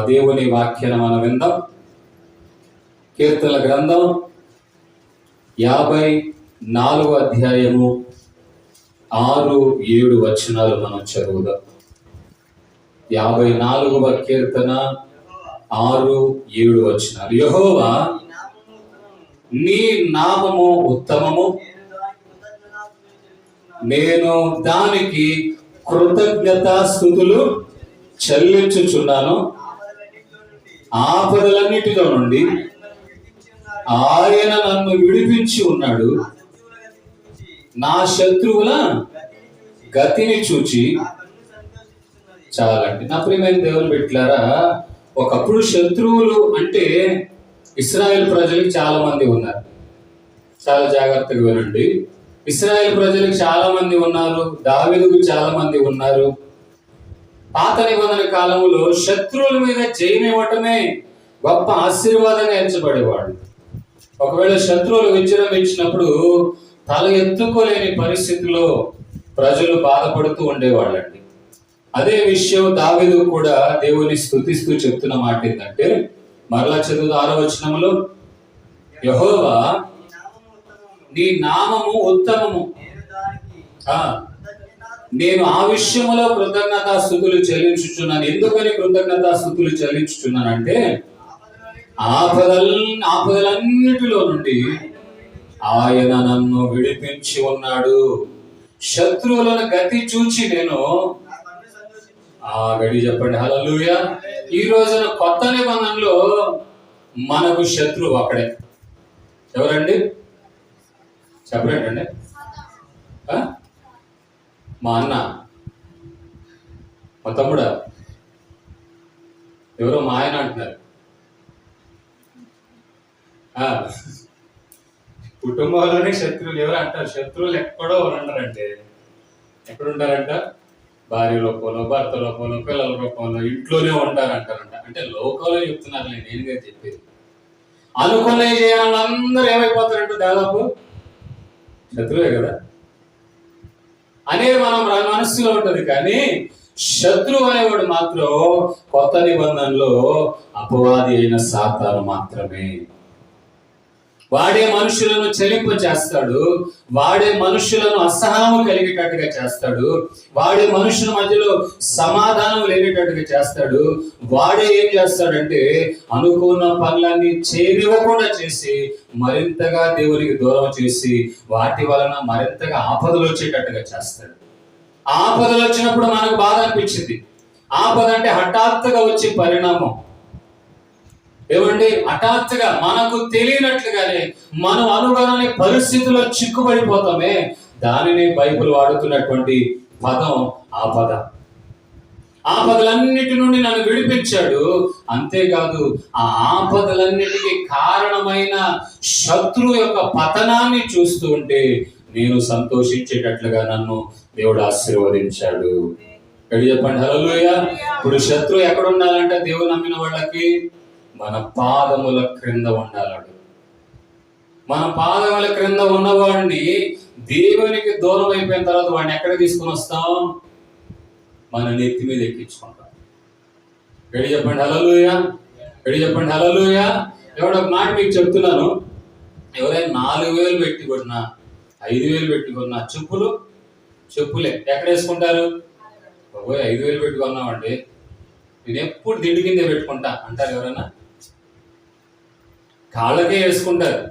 దేవుని వాక్యాన్ని మనం విందాం. కీర్తనల గ్రంథం 54వ అధ్యాయము 6-7 వచనాలు మనం చదువుదాం. 54వ కీర్తన 6-7 వచనాలు. యెహోవా నీ నామము ఉత్తమము, నేను దానికి కృతజ్ఞతాస్తుతులు చెల్లించుచున్నాను. ఆపదలన్నిటిలో నుండి ఆయన నన్ను విడిపించి ఉన్నాడు. నా శత్రువుల గతిని చూచి చాలండి. నా ప్రియమైన దేవుని బిడ్డలారా, ఒకప్పుడు శత్రువులు అంటే ఇశ్రాయేల్ ప్రజలకు చాలా మంది ఉన్నారు. చాలా జాగ్రత్తగా వినండి. ఇశ్రాయేల్ ప్రజలకు చాలా మంది ఉన్నారు, దావీదుకు చాలా మంది ఉన్నారు. పాత నిబంధన కాలంలో శత్రువుల మీద జయమివ్వటమే గొప్ప ఆశీర్వాదంగా ఎంచబడేవాడు. ఒకవేళ శత్రువులు విజృంభించినప్పుడు తల ఎత్తుకోలేని పరిస్థితిలో ప్రజలు బాధపడుతూ ఉండేవాళ్ళండి. అదే విషయం దావీదు కూడా దేవుని స్తుతిస్తూ చెప్తున్న మాట ఏంటంటే, మరలా చదువు 6వ వచనంలో, యెహోవా నీ నామము ఉత్తమము, నేను ఆ విషయంలో కృతజ్ఞతాస్తుతులు చెల్లించుచున్నాను. ఎందుకని కృతజ్ఞతాస్తుతులు చెల్లించుచున్నానంటే, ఆపదలన్నిటిలో నుండి ఆయన నన్ను విడిపించి ఉన్నాడు. శత్రువులను గతి చూచి నేను గడి చెప్పండి హల్లెలూయా. ఈ రోజున కొత్త నిబంధనలో మనకు శత్రువు అక్కడే. ఎవరండి చెప్పండి? మా అన్న, మా తమ్ముడా, ఎవరో మా ఆయన అంటున్నారు. కుటుంబంలోనే శత్రువులు ఎవరు అంటారు? శత్రువులు ఎక్కడో ఉండరంటే ఎక్కడుంటారంట? భార్య రూపంలో, భర్త రూపంలో, పిల్లల రూపంలో, ఇంట్లోనే ఉంటారంటారంట. అంటే లోకంలో చెప్తున్నారు, నేనుగా చెప్పేది. అనుకునే చేయాలని అందరూ ఏమైపోతారంటే దాదాపు శత్రువే కదా అనేది మనం మనస్సులో ఉంటుంది. కానీ శత్రువు అనేవాడు మాత్రం కొత్త నిబంధనలో అపవాది అయిన సాతాను మాత్రమే. వాడే మనుషులను చెలింప చేస్తాడు, వాడే మనుషులను అసహనము కలిగేటట్టుగా చేస్తాడు, వాడే మనుషుల మధ్యలో సమాధానం లేనిటట్టుగా చేస్తాడు. వాడే ఏం చేస్తాడంటే అనుకున్న పనులన్నీ చేయనివ్వకుండా చేసి మరింతగా దేవునికి దూరం చేసి వాటి వలన మరింతగా ఆపదలు వచ్చేటట్టుగా చేస్తాడు. ఆపదలు వచ్చినప్పుడు మనకు బాధ అనిపించింది. ఆపద అంటే హఠాత్తుగా వచ్చే పరిణామం. ఏమండి, హఠాత్తుగా మనకు తెలియనట్లుగానే మనం అనుకోని పరిస్థితుల్లో చిక్కుబడిపోతామే. దానిని బైబిల్ వాడుతున్నటువంటి పదం ఆపద. ఆపదలన్నిటి నుండి నన్ను విడిపించాడు. అంతేకాదు, ఆ ఆపదలన్నిటికీ కారణమైన శత్రువు యొక్క పతనాన్ని చూస్తూ ఉంటే నేను సంతోషించేటట్లుగా నన్ను దేవుడు ఆశీర్వదించాడు. ఎడి చెప్పండి హల్లెలూయా. ఇప్పుడు శత్రువు ఎక్కడ ఉండాలంటే దేవుడు నమ్మిన వాళ్ళకి మన పాదముల క్రింద ఉండాలడు. మన పాదముల క్రింద ఉన్నవాడిని దేవునికి దూరం అయిపోయిన తర్వాత వాడిని ఎక్కడ తీసుకుని వస్తాం? మన నెత్తి మీద ఎక్కించుకుంటాం. ఎడి చెప్పండి హల్లెలూయా. ఎడి చెప్పండి హల్లెలూయా. ఎవడో ఒక మాట మీకు చెప్తున్నాను. ఎవరైనా 4,000 పెట్టి కొన్నా, 5,000 పెట్టి కొన్నా చెప్పులే ఎక్కడ వేసుకుంటారు? 5,000 పెట్టి కొన్నామండి, నేను ఎప్పుడు దిండు కిందే పెట్టుకుంటా అంటారు ఎవరైనా? కాళ్ళకే వేసుకుంటారు.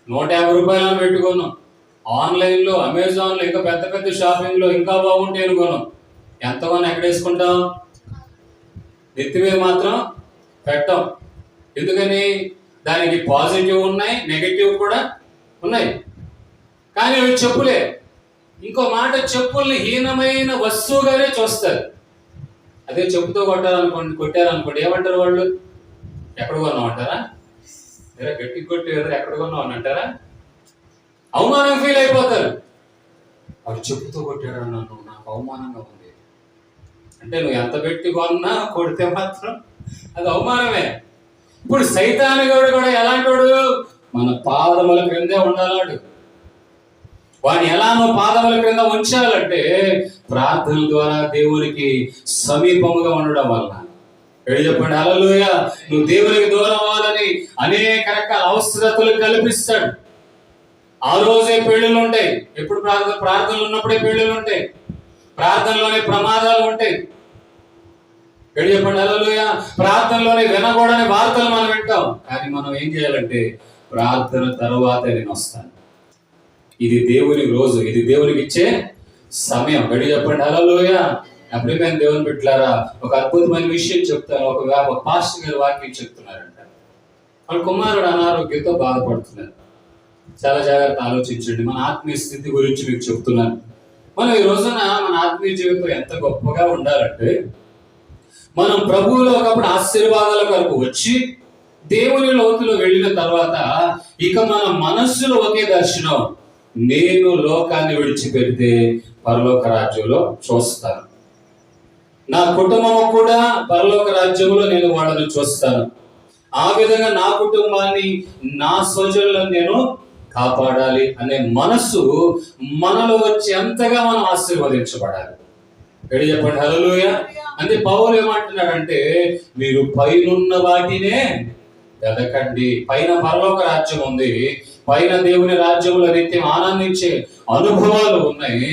150 రూపాయలు పెట్టుకోను. ఆన్లైన్లో, అమెజాన్లో, ఇంకా పెద్ద పెద్ద షాపింగ్లో ఇంకా బాగుంటే కొను. ఎంతగానో ఎక్కడ వేసుకుంటాం? నెత్తి మీద మాత్రం పెట్టాం. ఎందుకని? దానికి పాజిటివ్ ఉన్నాయి, నెగటివ్ కూడా ఉన్నాయి. కానీ అవి చెప్పులే. ఇంకో మాట, చెప్పుల్ని హీనమైన వస్తువుగానే చూస్తారు. అదే చెప్పుతో కొట్టారనుకోండి ఏమంటారు వాళ్ళు? ఎక్కడ కొన్నాం అంటారా? వేరే గట్టి కొట్టి ఎక్కడ కొన్నాం అని అంటారా? అవమానం ఫీల్ అయిపోతారు. వాడు చెప్పుతో కొట్టాడు, నన్ను నాకు అవమానంగా ఉంది అంటే నువ్వు ఎంత పెట్టి కొన్నా కొడితే మాత్రం అది అవమానమే. ఇప్పుడు సైతానుగాడు కూడా ఎలాంటి వాడు? మన పాదముల క్రిందే ఉండాలాడు. వాడిని ఎలా నువ్వు పాదముల క్రింద ఉంచాలంటే ప్రార్థన ద్వారా దేవునికి సమీపముగా ఉండడం వల్ల. చెప్పండి హల్లెలూయా. నువ్వు దేవునికి దూరం అవ్వాలని అనేక రకాల అవసరతలు కల్పిస్తాడు. ఆ రోజే పెళ్లిళ్ళు ఉంటాయి. ఎప్పుడు ప్రార్థనలు ఉన్నప్పుడే పెళ్లిళ్ళు ఉంటాయి. ప్రార్థనలోనే ప్రమాదాలు ఉంటాయి. చెప్పండి హల్లెలూయా. ప్రార్థనలోనే వినకూడని వార్తలు మనం వింటాం. కానీ మనం ఏం చేయాలంటే ప్రార్థన తర్వాత నేను వస్తాను. ఇది దేవుని రోజు, ఇది దేవునికి ఇచ్చే సమయం. చెప్పండి హల్లెలూయా. ప్రియమైన దేవుని బిడ్డలారా, ఒక అద్భుతమైన విషయం చెప్తాను. ఒక పాస్టర్ గారు వాక్యం చెప్తున్నారంట. వాళ్ళ కుమారుడు అనారోగ్యంతో బాధపడుతున్నారు. చాలా జాగ్రత్త ఆలోచించండి. మన ఆత్మీయ స్థితి గురించి మీకు చెప్తున్నాను. మనం ఈ రోజున మన ఆత్మీయ జీవితం ఎంత గొప్పగా ఉండాలంటే, మనం ప్రభువులో ఒకప్పుడు ఆశీర్వాదాల కొరకు వచ్చి దేవుని లోతులో వెళ్ళిన తర్వాత ఇక మన మనస్సులో ఒకే దర్శనం, నేను లోకాన్ని విడిచిపెడితే పరలోక రాజ్యంలో చూస్తాను, నా కుటుంబం కూడా పరలోక రాజ్యంలో నేను వాళ్ళని చూస్తాను. ఆ విధంగా నా కుటుంబాన్ని, నా స్వజనులను నేను కాపాడాలి అనే మనస్సు మనలో వచ్చి అంతగా మనం ఆశీర్వదించబడాలి. చెప్పండి హల్లెలూయా. అంటే పౌలు ఏమంటున్నాడంటే, మీరు పైనున్న వాటినే వెదకండి. పైన పరలోక రాజ్యం ఉంది, పైన దేవుని రాజ్యంలో నిత్యం ఆనందించే అనుభవాలు ఉన్నాయి.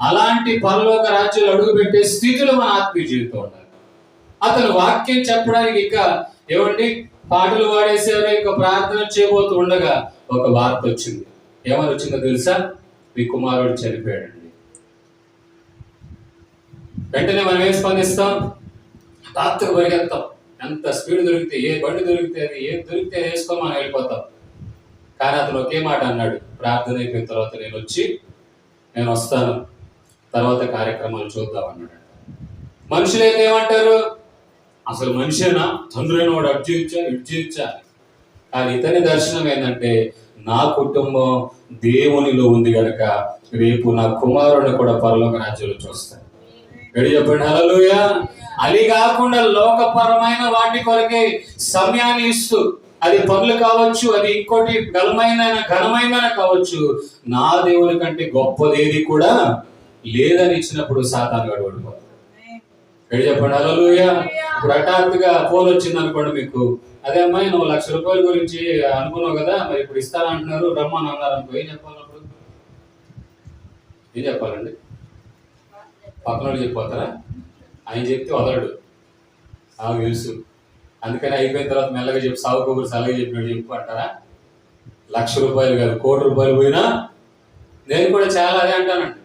అలాంటి పరలోక రాజ్యాలు అడుగు పెట్టే స్థితిలో మన ఆత్మీయ జీవితం ఉండాలి. అతను వాక్యం చెప్పడానికి ఇంకా ఏమండి పాటలు పాడేసేవారు, ఇంకా ప్రార్థన చేయబోతూ ఉండగా ఒక వార్త వచ్చింది. ఏమని వచ్చిందో తెలుసా? మీ కుమారుడు చనిపోయాడండి. వెంటనే మనం ఏం స్పందిస్తాం? తాత్తుకు పరిగెత్తాం. ఎంత స్పీడ్ దొరికితే, ఏ బండి దొరికితే అది, ఏం దొరికితే వేసుకొని మనం వెళ్ళిపోతాం. కానీ అతను ఒకే మాట అన్నాడు, ప్రార్థన అయిపోయిన తర్వాత నేను వస్తాను, తర్వాత కార్యక్రమాలు చూద్దాం అన్నాడు. మనుషులైతే ఏమంటారు? అసలు మనిషేనా, తండ్రి అయిన వాడు అటు జీవించా. కానీ ఇతని దర్శనం ఏంటంటే, నా కుటుంబం దేవునిలో ఉంది కనుక రేపు నా కుమారుడిని కూడా పరలోక రాజ్యంలో చూస్తాను. చెప్పండి హల్లెలూయా. అది కాకుండా లోకపరమైన వాటి కొరకే సమయాన్ని ఇస్తూ, అది పనులు కావచ్చు, అది ఇంకోటి ఘనమైన కావచ్చు, నా దేవుని కంటే గొప్పదేది కూడా లేదని ఇచ్చినప్పుడు సాతాను గాడు ఓడిపోతాడు. చెప్పండి హల్లెలూయా. ఇప్పుడు హఠాత్తుగా ఫోన్ వచ్చింది అనుకోండి మీకు, అదే అమ్మాయి నువ్వు ₹1,00,000 గురించి అనుకున్నావు కదా, మరి ఇప్పుడు ఇస్తానంటున్నారు, రమ్మని అన్నారు అనుకో, ఏం చెప్పాలి? అప్పుడు ఏం చెప్పాలండి? పక్కన వాళ్ళు చెప్పిపోతారా? ఆయన చెప్తే వదలడు, నాకు తెలుసు, అందుకని అయిపోయిన తర్వాత మెల్లగా చెప్పి సాగు కబురు సలహా చెప్పినట్టు చెప్పు అంటారా? ₹1,00,000 కాదు, ₹1,00,00,000 పోయినా నేను కూడా చాలా అదే అంటానండి.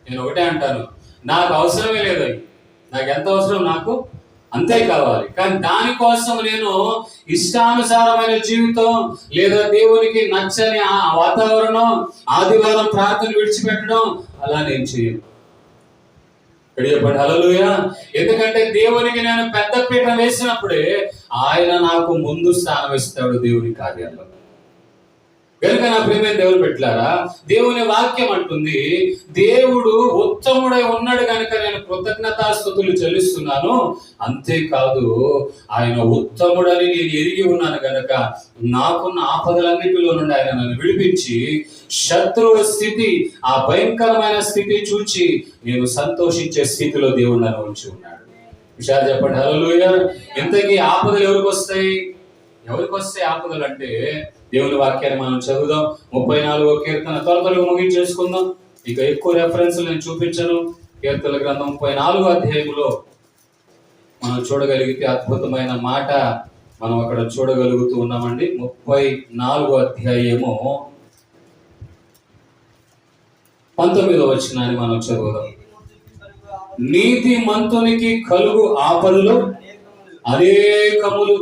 నేను ఒకటే అంటాను, నాకు అవసరమే లేదు, నాకు ఎంత అవసరం నాకు అంతే కావాలి. కానీ దానికోసం నేను ఇష్టానుసారమైన జీవితం లేదా దేవునికి నచ్చని ఆ వాతావరణం, ఆదివారం ప్రార్థన విడిచిపెట్టడం అలా నేను చేయను. చెప్పండి హల్లెలూయా. ఎందుకంటే దేవునికి నేను పెద్ద పీట వేసినప్పుడే ఆయన నాకు ముందు స్థానం ఇస్తాడు దేవుని కార్యాల్లో. కనుక నా ప్రియమైన దేవుని బిడ్డలారా, దేవుని వాక్యం అంటుంది, దేవుడు ఉత్తముడై ఉన్నాడు కనుక నేను కృతజ్ఞతాస్తుతులు చెల్లిస్తున్నాను. అంతేకాదు, ఆయన ఉత్తముడని నేను ఎరిగి ఉన్నాను కనుక నాకున్న ఆపదలన్నిటిలో నుండి ఆయన నన్ను విడిపించి శత్రువు స్థితి, ఆ భయంకరమైన స్థితి చూచి నేను సంతోషించే స్థితిలో దేవుడు నన్ను ఉంచి ఉన్నాడు. విషయాలు చెప్పండి హల్లెలూయా. ఇంతకీ ఆపదలు ఎవరికి వస్తాయి? ఆపదలు అంటే దేవుని వాక్యాన్ని మనం చదువుదాం. 34వ కీర్తన త్వరగా ముగించేసుకుందాం. ఇక ఎక్కువ రెఫరెన్స్ నేను చూపించను. కీర్తనల గ్రంథం 34వ అధ్యాయంలో మనం చూడగలిగితే అద్భుతమైన మాట మనం అక్కడ చూడగలుగుతూ ఉన్నామండి. 34వ అధ్యాయము 19వ వచనాన్ని మనం చదువుదాం. నీతి మంతునికి కలుగు ఆపదలు అనేకములు,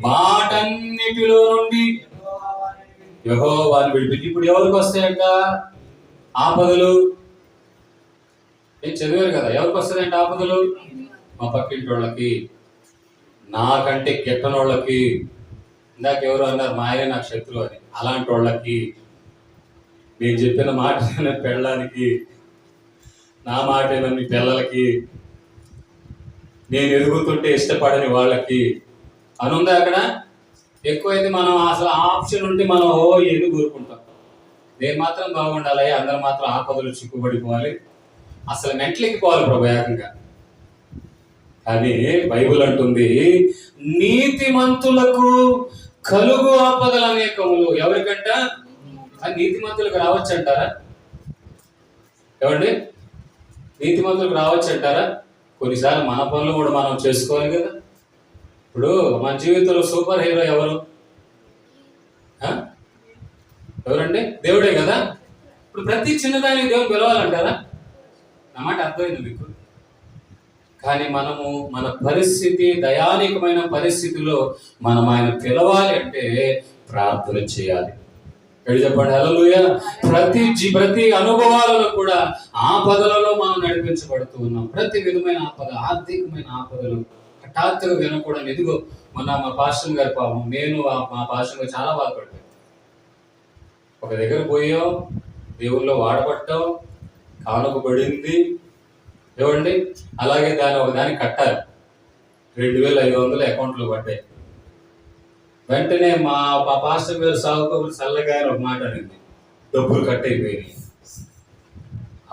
వాటన్నిటిలో నుండి యెహోవాను విడిపించి. ఇప్పుడు ఎవరికి వస్తాయంట ఆపదలు? ఏం చదివారు కదా, ఎవరికి వస్తాయంట ఆపదలు? మా పక్కింటి వాళ్ళకి, నాకంటే గిట్టనోళ్ళకి, ఇందాక ఎవరు అన్నారు మా ఆయన నాకు శత్రువు అని, అలాంటి వాళ్ళకి, నేను చెప్పిన మాట పెళ్ళడానికి, నా మాట మీ పిల్లలకి, నేను ఎదుగుతుంటే ఇష్టపడని వాళ్ళకి అనుందా అక్కడ? ఎక్కువైతే మనం అసలు ఆప్షన్ ఉంటే మనం ఏది కోరుకుంటాం, నేను మాత్రం బాగుండాలి, అందరు మాత్రం ఆపదలు చిక్కుబడిపోవాలి, అసలు మెంటలెక్కిపోవాలి ప్రభు ఏకంగా. కానీ బైబిల్ అంటుంది నీతిమంతులకు కలుగు ఆపదలు అనేకములు. ఎవరికంట? నీతిమంతులకు రావచ్చు అంటారా? ఏమండి, నీతిమంతులకు రావచ్చు అంటారా? కొన్నిసార్లు మన పనులు కూడా మనం చేసుకోవాలి కదా. ఇప్పుడు మన జీవితంలో సూపర్ హీరో ఎవరు? ఎవరండి? దేవుడే కదా. ఇప్పుడు ప్రతి చిన్నదానికి దేవుడు పిలవాలంటారా? నా మాట అర్థమైంది మీకు? కానీ మనము మన పరిస్థితి, దయానీకమైన పరిస్థితిలో మనం ఆయన పిలవాలి అంటే ప్రార్థన చేయాలి. చెప్పండి హల్లెలూయా. ప్రతి అనుభవాలలో కూడా ఆపదలలో మనం నడిపించబడుతూ ఉన్నాం. ప్రతి విధమైన ఆపద, ఆర్థికమైన ఆపదలు హఠాత్తుగా వినకూడదు. ఇదిగో మొన్న మా పాస్టర్ గారి పాపం, నేను మా పాస్టర్ గారు చాలా బాధపడ్డాను. ఒక దగ్గర పోయాం, దేవుల్లో వాడబట్టాం, కానుక పడింది. ఏమండి, అలాగే ఒకదానికి కట్టాలి. 2500 అకౌంట్లో పడ్డాయి. వెంటనే మా పాస్టర్ గారు సాగుకోబడి చల్లగా ఒక మాట అనింది, డబ్బులు కట్ అయిపోయినాయి.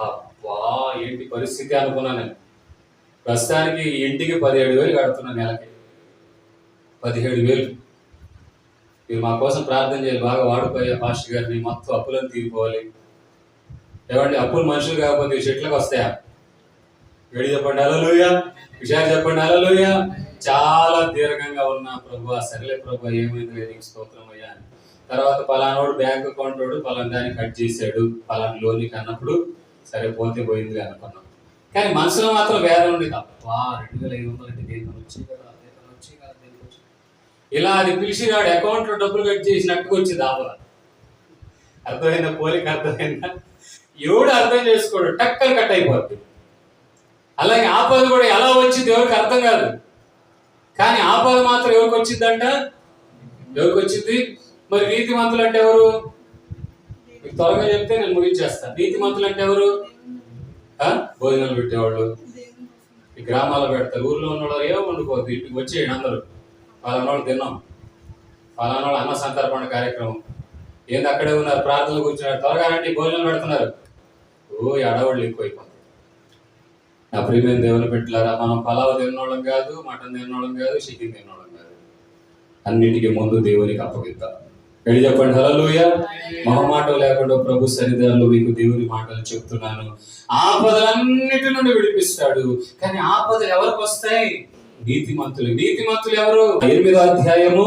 అబ్బా ఏంటి పరిస్థితి అనుకున్నాను. ప్రస్తుతానికి ఇంటికి 17,000 కడుతున్నాను, నెలకి 17,000. మీరు మా కోసం ప్రార్థన చేయాలి. బాగా వాడిపోయా పాస్టర్ గారిని, మొత్తం అప్పులను తీరిపోవాలి. ఏమండి, అప్పులు మనుషులు కాకపోతే చెట్లకు వస్తాయా? చెప్పండి హల్లెలూయా. విషయాలు చెప్పండి హల్లెలూయా. చాలా దీర్ఘంగా ఉన్న ప్రభు, సరేలే ప్రభు ఏమైంది నీకు స్తోత్రం అయ్యా అని. తర్వాత పలానోడు బ్యాంక్ అకౌంట్ వాడు పలానా దాన్ని కట్ చేశాడు, పలానా లోన్కి అన్నప్పుడు సరే పోతే పోయింది అనుకున్నాం. కానీ మనసులో మాత్రం వేరే ఉండేది. అబ్బా 2,500 అంటే దేనికి వచ్చి కదా, ఇలా అది పిలిచి వాడు అకౌంట్లో డబ్బులు కట్ చేసినట్టుగా వచ్చింది ఆపద. అర్థమైందా? పోలిక అర్థమైందా? ఎవడు అర్థం చేసుకోడు, టక్కని కట్ అయిపోద్ది. అలాగే ఆపద కూడా ఎలా వచ్చింది ఎవరికి అర్థం కాదు. కానీ ఆపద మాత్రం ఎవరికి వచ్చిందంట? ఎవరికి వచ్చింది? మరి నీతిమంతులు అంటే ఎవరు? మీకు త్వరగా చెప్తే నేను ముగించేస్తాను. నీతిమంతులు అంటే ఎవరు? భోజనాలు పెట్టేవాళ్ళు. ఈ గ్రామాల్లో పెడతారు. ఊర్లో ఉన్నవాళ్ళు ఏమో ఉండిపోద్ది, ఇంటికి వచ్చేయండి అందరూ, పలానాళ్ళు తిన్నాం, పలానాళ్ళు అన్న సంతర్పణ కార్యక్రమం. ఏంది అక్కడే ఉన్నారు, ప్రార్థనలు కూర్చున్నారు, త్వరగా రండి భోజనం పెడుతున్నారు. ఎడవాళ్ళు ఎక్కువైపోతుంది. నా ప్రియమైన దేవుని బిడ్డలారా, మనం పలావ్ తిన్నోళ్ళం కాదు, మటన్ తిన్నోళ్ళం కాదు, చికెన్ తిన్నోళ్ళం కాదు. అన్నిటికీ ముందు దేవునికి అప్పగిద్దాం. చెప్పండి హల్లెలూయా. మొహమాటం లేకుండా ప్రభు సన్నిధానంలో మీకు దేవుని మాటలు చెప్తున్నాను. ఆపదలన్నిటి నుండి విడిపిస్తాడు. కానీ ఆపదలు ఎవరికి వస్తాయి? నీతిమంతులు. నీతిమంతులు ఎవరు? 8వ అధ్యాయము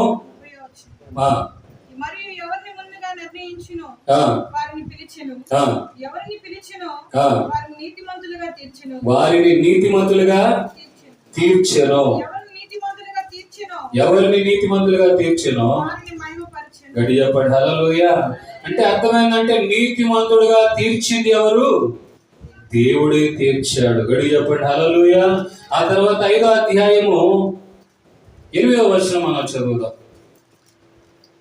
వారిని నీతిమంతులుగా తీర్చెను. ఎవరిని నీతిమంతులుగా తీర్చెను? గడి చెప్పండి హల్లెలూయా. అంటే అర్థమైందంటే నీతిమంతుడుగా తీర్చింది ఎవరు? దేవుడే తీర్చాడు. గడి చెప్పండి హల్లెలూయా. ఆ తర్వాత 5వ అధ్యాయము 8వ వచనం మనం చదువుదాం.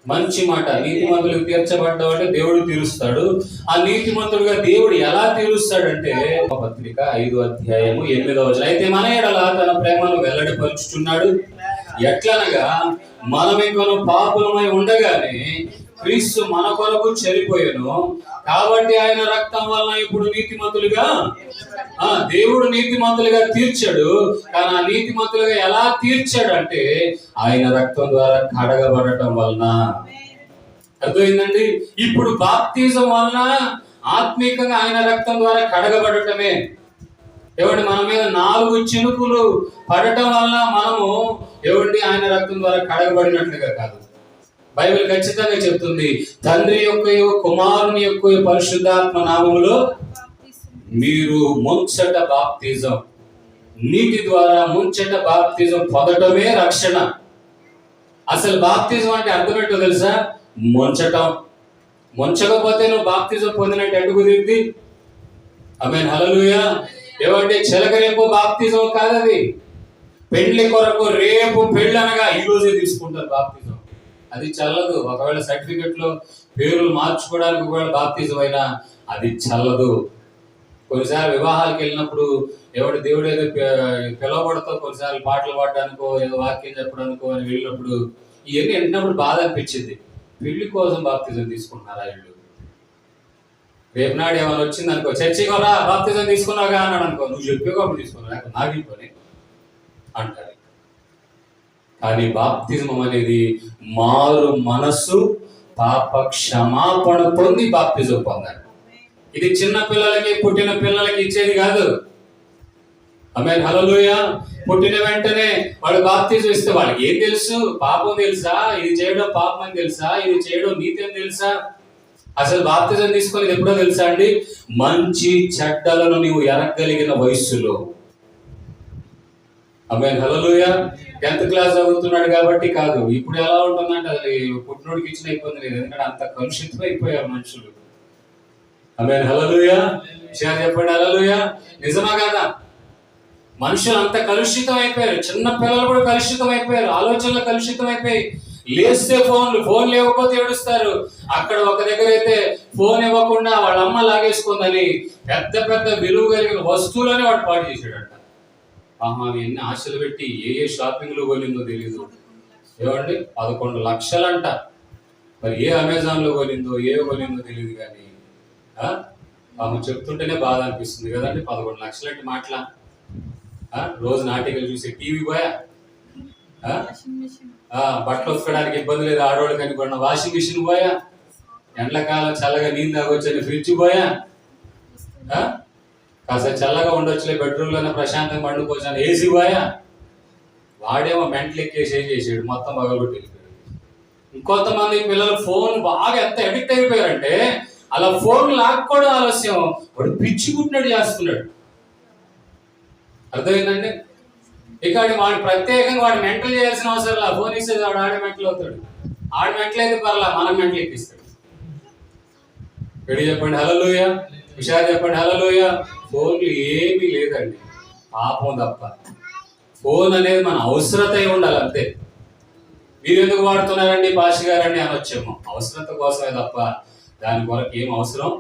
మంచి మాట. నీతిమంతులకు తీర్చబడ్డావు అంటే దేవుడు తీరుస్తాడు. ఆ నీతిమంతుడుగా దేవుడు ఎలా తీరుస్తాడంటే పత్రిక 5వ అధ్యాయము 8వ వచనం. అయితే మన ఎడల తన ప్రేమను వెల్లడిపరుచుచున్నాడు. ఎట్లనగా మనమింకను పాపులమై ఉండగానే క్రీస్తు మన కొరకు చనిపోయెను. కాబట్టి ఆయన రక్తం వలన ఇప్పుడు నీతిమంతులుగా దేవుడు నీతిమంతులుగా తీర్చాడు. కానీ ఆ నీతిమంతులుగా ఎలా తీర్చాడు అంటే ఆయన రక్తం ద్వారా కడగబడటం వలన. అర్థమైందండి? ఇప్పుడు బాప్తిజం వలన ఆత్మీయంగా ఆయన రక్తం ద్వారా కడగబడటమే. ఏమండి, మన మీద 4 చినుకులు పడటం వలన మనము ఏమండి ఆయన రక్తం ద్వారా కడగబడినట్లుగా కాదు. బైబిల్ ఖచ్చితంగా చెప్తుంది, తండ్రి యొక్క కుమారుని యొక్క పరిశుద్ధాత్మ నామములో మీరు ముంచట బాప్తిజం, నీటి ద్వారా ముంచట బాప్తిజం పొందటమే రక్షణ. అసలు బాప్తిజం అంటే అర్థం ఏంటో తెలుసా? ముంచటం. ముంచకపోతే నువ్వు బాప్తిజం పొందినట్టు ఎటు కుదిరింది? ఆమేన్ హల్లెలూయా. ఏమంటే చిలకరింపు బాప్తిజం కాదు అది. పెళ్లి కొరకు రేపు పెళ్ళి అనగా ఈ రోజే తీసుకుంటారు బాప్తిజం. అది చల్లదు. ఒకవేళ సర్టిఫికెట్ లో పేర్లు మార్చుకోవడానికి ఒకవేళ బాప్తిజం అయినా అది చల్లదు. కొన్నిసార్లు వివాహాలకు వెళ్ళినప్పుడు ఎవడు దేవుడు ఏదో పిలవబడతో కొన్నిసార్లు పాటలు పాడడానికో ఏదో వాక్యం చెప్పడానికో అని వెళ్ళినప్పుడు ఇవన్నీ వింటున్నప్పుడు బాధ అనిపించింది. పెళ్లి కోసం బాప్తిజం తీసుకుంటున్నారా వీళ్ళు? రేపు నాడు ఏమైనా వచ్చింది అనుకో, చర్చికి రా బాప్తిజం తీసుకున్నావుగా అన్నాడు అనుకో, నువ్వు చెప్పేగా అప్పుడు తీసుకున్నావు, నాకు ఇంకోని అంటారు. కానీ బాప్తిజం అనేది మారు మనస్సు, పాప క్షమాపణ పొంది బాప్తిజం పొందాలి. ఇది చిన్న పిల్లలకి, పుట్టిన పిల్లలకి ఇచ్చేది కాదు. ఆమేన్, హల్లెలూయా. పుట్టిన వెంటనే వాడు బాప్తిజం ఇస్తే వాళ్ళకి ఏం తెలుసు? పాపం తెలుసా? ఇది చేయడం పాపం అని తెలుసా? ఇది చేయడం నీతి అని తెలుసా? అసలు బాప్తిజం తీసుకునేది ఎప్పుడో తెలుసా అండి? మంచి చెడ్డలను నీవు ఎరగలిగిన వయస్సులో. ఆమేన్, హల్లెలూయా. 10th క్లాస్ చదువుతున్నాడు కాబట్టి కాదు. ఇప్పుడు ఎలా ఉంటుందంటే అది పుట్టినోడికి ఇచ్చిన ఇబ్బంది లేదు, ఎందుకంటే అంత కలుషితం అయిపోయారు మనుషులు. ఆమేన్, హల్లెలూయా. చెప్పండి హల్లెలూయా. నిజమా కాదా? మనుషులు అంత కలుషితం అయిపోయారు. చిన్న పిల్లలు కూడా కలుషితం అయిపోయారు, ఆలోచనలు కలుషితం అయిపోయి లేస్తే ఫోన్ లేకపోతే ఏడుస్తారు. అక్కడ ఒక దగ్గర అయితే ఫోన్ ఇవ్వకుండా వాళ్ళ అమ్మ లాగేసుకుందని పెద్ద పెద్ద విలువ కలిగిన వస్తువులని వాడు పాడు చేశాడంట. ఎన్ని ఆశలు పెట్టి ఏ షాపింగ్లు కొనిందో తెలీదు. ఏమండి, 11 లక్షలంట. మరి ఏ అమెజాన్లో కొనిందో కొనిందో తెలియదు. కానీ ఆమె చెప్తుంటేనే బాధ అనిపిస్తుంది కదండి. 11 లక్షలంటే మాటలా? రోజు నాటికలు చూసే టీవీ పోయా, బట్టలు ఉతకడానికి ఇబ్బంది లేదు ఆడవాళ్ళకి అనుకున్న వాషింగ్ మిషన్ పోయా, ఎండాకాలం చల్లగా నీళ్ళు తాగొచ్చని ఫ్రిడ్జ్ పోయా, కాస్త చల్లగా ఉండొచ్చులే బెడ్రూమ్లోనే ప్రశాంతంగా పండుకోవచ్చు ఏసీ పోయా. వాడేమో మెంటల్ ఎక్కేసి ఏం చేసాడు, మొత్తం పగలగొట్టి వెళ్ళిపోయాడు. ఇంకొంతమంది పిల్లలు ఫోన్ బాగా ఎంత అడిక్ట్ అయిపోయారంటే అలా ఫోన్ లాక్కోవడం ఆలస్యం, వాడు పిచ్చి పుట్టినట్టు చేస్తున్నాడు. అర్థమైందండి? ఇక వాడు ప్రత్యేకంగా వాడు మెంటల్ చేయాల్సిన అవసరం లేదు. ఫోన్ ఇస్తే వాడు ఆడే మెంటల్ అవుతాడు. ఆడు మెంటల్ అయితే పర్లా, మనం మెంటల్ ఎక్కిస్తాడు. పెడి చెప్పండి హల్లెలూయా. విషయాలు చెప్పండి హల్లెలూయా. ఫోన్లు ఏమీ లేదండి, పాపం తప్ప. ఫోన్ అనేది మన అవసరత అయి ఉండాలి అంతే. మీరు ఎందుకు వాడుతున్నారండి పాషి గారండి అనొచ్చేమో, అవసరత కోసమే తప్ప దాని కొరకు ఏం అవసరం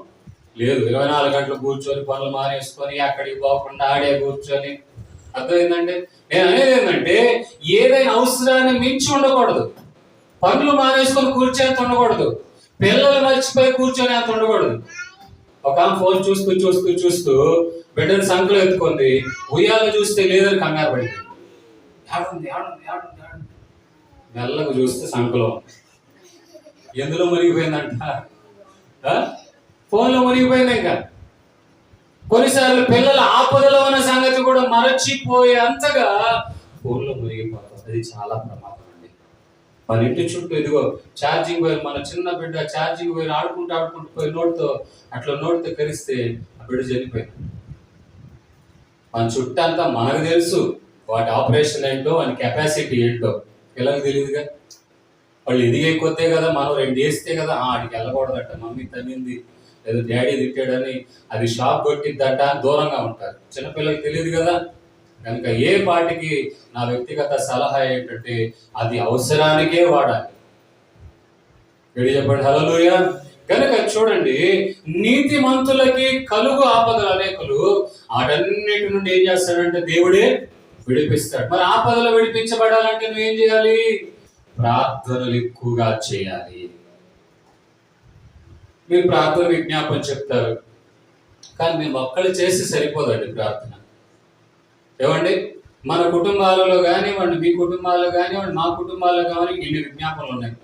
లేదు. 24 గంటలు కూర్చొని పనులు మానేసుకొని అక్కడికి పోకుండా ఆడే కూర్చొని. అర్థమైందండి? నేను అనేది ఏంటంటే ఏదైనా అవసరాన్ని మించి ఉండకూడదు. పనులు మానేసుకొని కూర్చొని ఉండకూడదు. పిల్లలు మర్చిపోయి కూర్చొని అంత ఉండకూడదు. ఒక ఫోన్ చూస్తూ చూస్తూ చూస్తూ బిడ్డను సంకలో ఎత్తుకుంది, ఉయ్యాలు చూస్తే లేదని కంగారు పడింది. మెల్లగా చూస్తే సంకలో ఎందులో మునిగిపోయిందంట, ఫోన్లో మునిగిపోయింది. ఇంకా కొన్నిసార్లు పిల్లల ఆపదలో ఉన్న సంగతి కూడా మరచిపోయే అంతగా ఫోన్లో మునిగిపోతుంది. అది చాలా ప్రమాదం అండి. మన ఇంటి చుట్టూ ఇదిగో ఛార్జింగ్ వైర్, మన చిన్న బిడ్డ ఛార్జింగ్ వైర్ ఆడుకుంటూ పోయి నోటితో కరిస్తే ఆ బిడ్డ చనిపోయింది. మన చుట్టూ అంతా మనకు తెలుసు వాటి ఆపరేషన్ ఏంటో, వాటి కెపాసిటీ ఏంటో. పిల్లలకు తెలియదుగా. వాళ్ళు ఎదిగైపోతే కదా, మనం 2 వేస్తే కదా ఆడికి వెళ్ళకూడదట, మమ్మీ తనింది లేదా డాడీ తిట్టాడని అది షాక్ కొట్టిద్దంట, దూరంగా ఉంటారు. చిన్నపిల్లలకు తెలియదు కదా. కనుక ఏ పాటికి నా వ్యక్తిగత సలహా ఏంటంటే అది అవసరానికే వాడాలి. చెప్పండి హల్లెలూయా. కనుక చూడండి, నీతిమంతులకి కలుగు ఆపదలు అనేకులు, వాటన్నిటి నుండి ఏం చేస్తాడంటే దేవుడే విడిపిస్తాడు. మరి ఆపదలు విడిపించబడాలంటే నువ్వేం చేయాలి? ప్రార్థనలు ఎక్కువగా చేయాలి. మీరు ప్రార్థన విజ్ఞాపన చెప్తారు, కానీ మేము ఒక్కళ్ళు చేసి సరిపోదండి ప్రార్థన. ఏమండి, మన కుటుంబాలలో కానివ్వండి, మీ కుటుంబాల్లో కానివ్వండి, మా కుటుంబాల్లో కానివ్వండి, ఇన్ని విజ్ఞాపనలు ఉన్నాయి.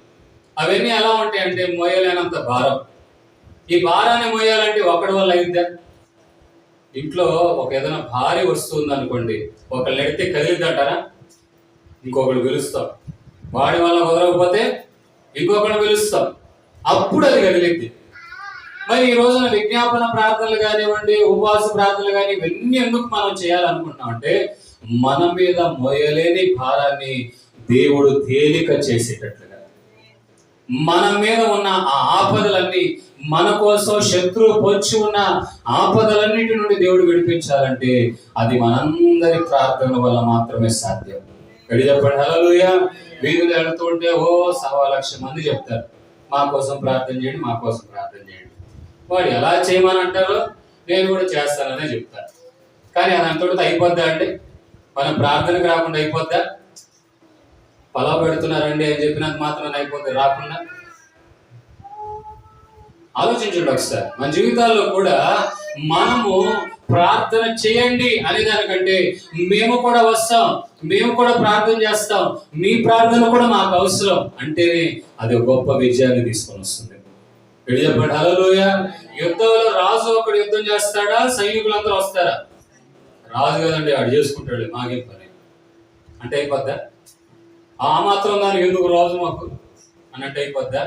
అవన్నీ ఎలా ఉంటాయంటే మోయలేనంత భారం. ఈ భారాన్ని మోయాలంటే ఒకటి వల్ల అయిద్దా? ఇంట్లో ఒక ఏదైనా భారీ వస్తువు ఉంది అనుకోండి, ఒకళ్ళు ఎడితే కదిలిద్దంటారా? ఇంకొకళ్ళు పిలుస్తాం. వాడి వల్ల కుదరకపోతే ఇంకొకళ్ళు పిలుస్తాం, అప్పుడు అది కదిలిద్ది. మరి ఈ రోజున విజ్ఞాపన ప్రార్థనలు కానివ్వండి, ఉపవాస ప్రార్థనలు కానీ ఇవన్నీ ఎందుకు మనం చేయాలనుకుంటున్నాం అంటే మన మీద మోయలేని భారాన్ని దేవుడు తేలిక చేసేటట్లుగా, మన మీద ఉన్న ఆ ఆపదలన్నీ, మన కోసం శత్రువు పొంచి ఉన్న ఆపదలన్నిటి నుండి దేవుడు విడిపించాలంటే అది మనందరి ప్రార్థన వల్ల మాత్రమే సాధ్యం. చెప్పండి హల్లెలూయా. వీధులు వెళుతుంటే 1,00,000 మంది చెప్తారు, మా కోసం ప్రార్థన చేయండి, మా కోసం ప్రార్థన చేయండి. వాడు ఎలా చేయమని అంటారో నేను కూడా చేస్తాననే చెప్తాను. కానీ అది అంతటితో అయిపోద్దా అండి? మనం ప్రార్థనకు రాకుండా అయిపోద్దా? పొలం పెడుతున్నారండి అని చెప్పినంత మాత్రం అయిపోద్ది రాకుండా? ఆలోచించండి ఒకసారి. మన జీవితాల్లో కూడా మనము ప్రార్థన చేయండి అనే దానికంటే మేము కూడా వస్తాం, మేము కూడా ప్రార్థన చేస్తాం, మీ ప్రార్థన కూడా మాకు అవసరం అంటేనే అది ఒక గొప్ప విజయాన్ని తీసుకొని వస్తుంది. చెప్పండి హల్లెలూయా. యుద్ధంలో రాజు ఒకడు యుద్ధం చేస్తాడా, సైనికులందరూ వస్తారా? రాజు కదండి, ఆడు చేసుకుంటాడు, మాకేం పని అంటే అయిపోద్దా? ఆ మాత్రం దానికి ఎందుకు రాజు మాకు అన్నట్టు అయిపోద్దా?